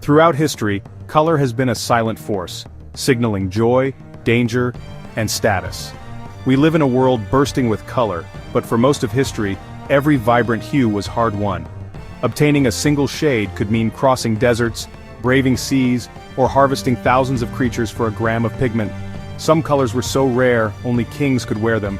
Throughout history, color has been a silent force, signaling joy, danger, and status. We live in a world bursting with color, but for most of history, every vibrant hue was hard-won. Obtaining a single shade could mean crossing deserts, braving seas, or harvesting thousands of creatures for a gram of pigment. Some colors were so rare, only kings could wear them.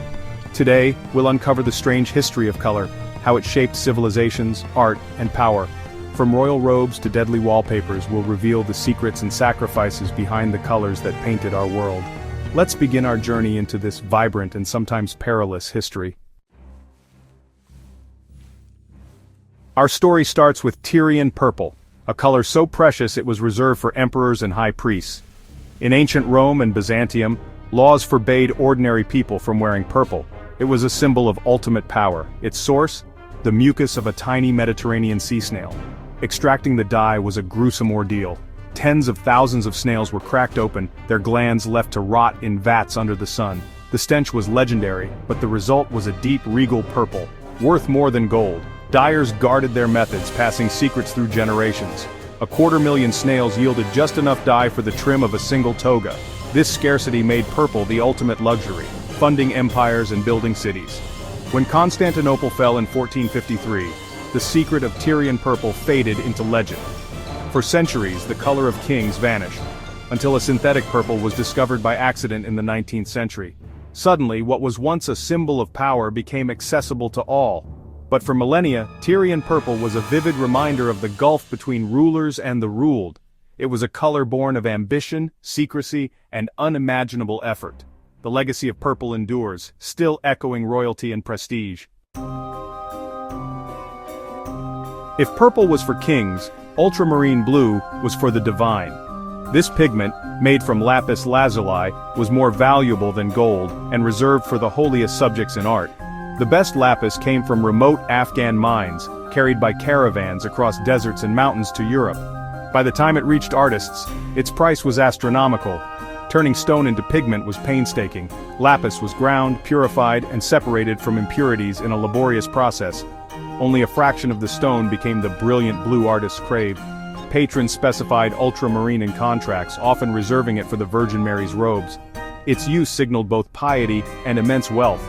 Today, we'll uncover the strange history of color, how it shaped civilizations, art, and power. From royal robes to deadly wallpapers, we'll reveal the secrets and sacrifices behind the colors that painted our world. Let's begin our journey into this vibrant and sometimes perilous history. Our story starts with Tyrian purple, a color so precious it was reserved for emperors and high priests. In ancient Rome and Byzantium, laws forbade ordinary people from wearing purple. It was a symbol of ultimate power. Its source? The mucus of a tiny Mediterranean sea snail. Extracting the dye was a gruesome ordeal. Tens of thousands of snails were cracked open, their glands left to rot in vats under the sun. The stench was legendary, but the result was a deep regal purple, worth more than gold. Dyers guarded their methods, passing secrets through generations. 250,000 snails yielded just enough dye for the trim of a single toga. This scarcity made purple the ultimate luxury, funding empires and building cities. When Constantinople fell in 1453, the secret of Tyrian purple faded into legend. For centuries, the color of kings vanished, until a synthetic purple was discovered by accident in the 19th century. Suddenly, what was once a symbol of power became accessible to all. But for millennia, Tyrian purple was a vivid reminder of the gulf between rulers and the ruled. It was a color born of ambition, secrecy, and unimaginable effort. The legacy of purple endures, still echoing royalty and prestige. If purple was for kings, ultramarine blue was for the divine. This pigment, made from lapis lazuli, was more valuable than gold, and reserved for the holiest subjects in art. The best lapis came from remote Afghan mines, carried by caravans across deserts and mountains to Europe. By the time it reached artists, its price was astronomical. Turning stone into pigment was painstaking. Lapis was ground, purified, and separated from impurities in a laborious process. Only a fraction of the stone became the brilliant blue artists craved. Patrons specified ultramarine in contracts, often reserving it for the Virgin Mary's robes. Its use signaled both piety and immense wealth.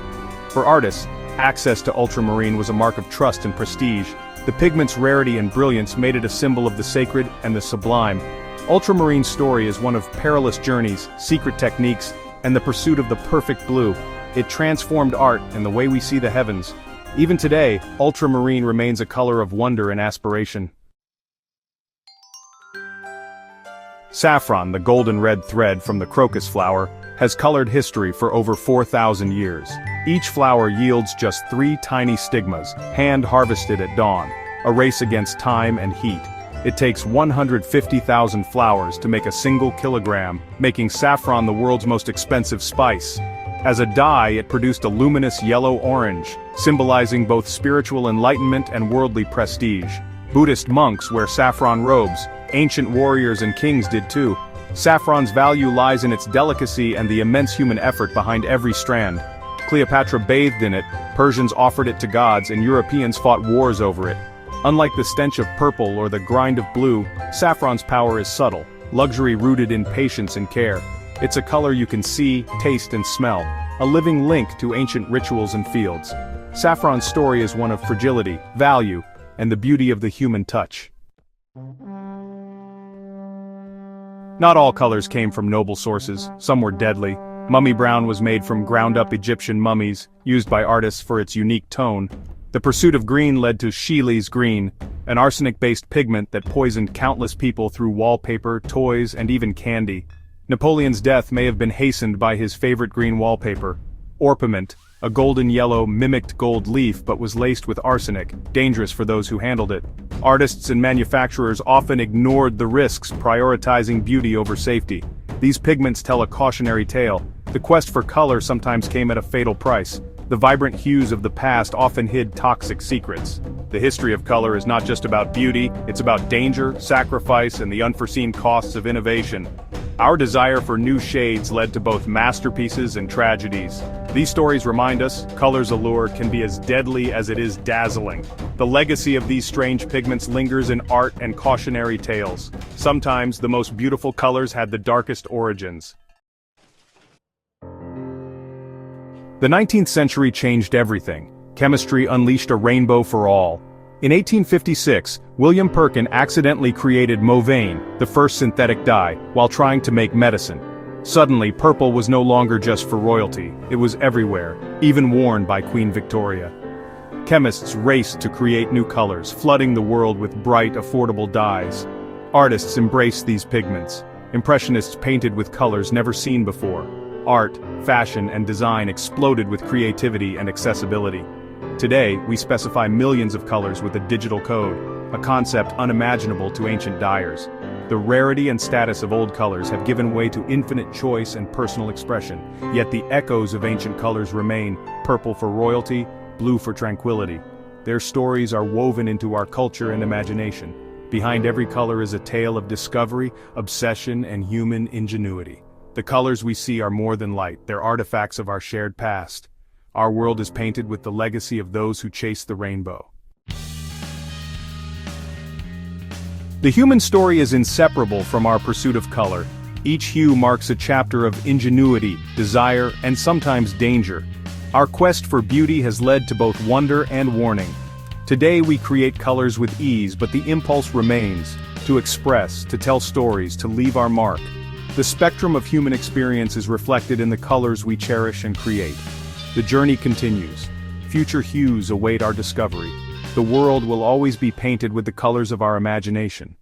For artists, access to ultramarine was a mark of trust and prestige. The pigment's rarity and brilliance made it a symbol of the sacred and the sublime. Ultramarine's story is one of perilous journeys, secret techniques, and the pursuit of the perfect blue. It transformed art and the way we see the heavens. Even today, ultramarine remains a color of wonder and aspiration. Saffron, the golden red thread from the crocus flower, has colored history for over 4,000 years. Each flower yields just 3 tiny stigmas, hand-harvested at dawn, a race against time and heat. It takes 150,000 flowers to make a single kilogram, making saffron the world's most expensive spice. As a dye, it produced a luminous yellow-orange, symbolizing both spiritual enlightenment and worldly prestige. Buddhist monks wear saffron robes, ancient warriors and kings did too. Saffron's value lies in its delicacy and the immense human effort behind every strand. Cleopatra bathed in it, Persians offered it to gods, and Europeans fought wars over it. Unlike the stench of purple or the grind of blue, saffron's power is subtle, luxury rooted in patience and care. It's a color you can see, taste, and smell, a living link to ancient rituals and fields. Saffron's story is one of fragility, value, and the beauty of the human touch. Not all colors came from noble sources, some were deadly. Mummy brown was made from ground-up Egyptian mummies, used by artists for its unique tone. The pursuit of green led to Scheele's green, an arsenic-based pigment that poisoned countless people through wallpaper, toys, and even candy. Napoleon's death may have been hastened by his favorite green wallpaper. Orpiment, a golden yellow mimicked gold leaf but was laced with arsenic, dangerous for those who handled it. Artists and manufacturers often ignored the risks, prioritizing beauty over safety. These pigments tell a cautionary tale. The quest for color sometimes came at a fatal price. The vibrant hues of the past often hid toxic secrets. The history of color is not just about beauty, it's about danger, sacrifice, and the unforeseen costs of innovation. Our desire for new shades led to both masterpieces and tragedies. These stories remind us, color's allure can be as deadly as it is dazzling. The legacy of these strange pigments lingers in art and cautionary tales. Sometimes, the most beautiful colors had the darkest origins. The 19th century changed everything. Chemistry unleashed a rainbow for all. In 1856, William Perkin accidentally created Mauveine, the first synthetic dye, while trying to make medicine. Suddenly, purple was no longer just for royalty, it was everywhere, even worn by Queen Victoria. Chemists raced to create new colors, flooding the world with bright, affordable dyes. Artists embraced these pigments. Impressionists painted with colors never seen before. Art, fashion, and design exploded with creativity and accessibility. Today, we specify millions of colors with a digital code, a concept unimaginable to ancient dyers. The rarity and status of old colors have given way to infinite choice and personal expression, yet the echoes of ancient colors remain: purple for royalty, blue for tranquility. Their stories are woven into our culture and imagination. Behind every color is a tale of discovery, obsession, and human ingenuity. The colors we see are more than light, they're artifacts of our shared past. Our world is painted with the legacy of those who chased the rainbow. The human story is inseparable from our pursuit of color. Each hue marks a chapter of ingenuity, desire, and sometimes danger. Our quest for beauty has led to both wonder and warning. Today we create colors with ease, but the impulse remains: to express, to tell stories, to leave our mark. The spectrum of human experience is reflected in the colors we cherish and create. The journey continues. Future hues await our discovery. The world will always be painted with the colors of our imagination.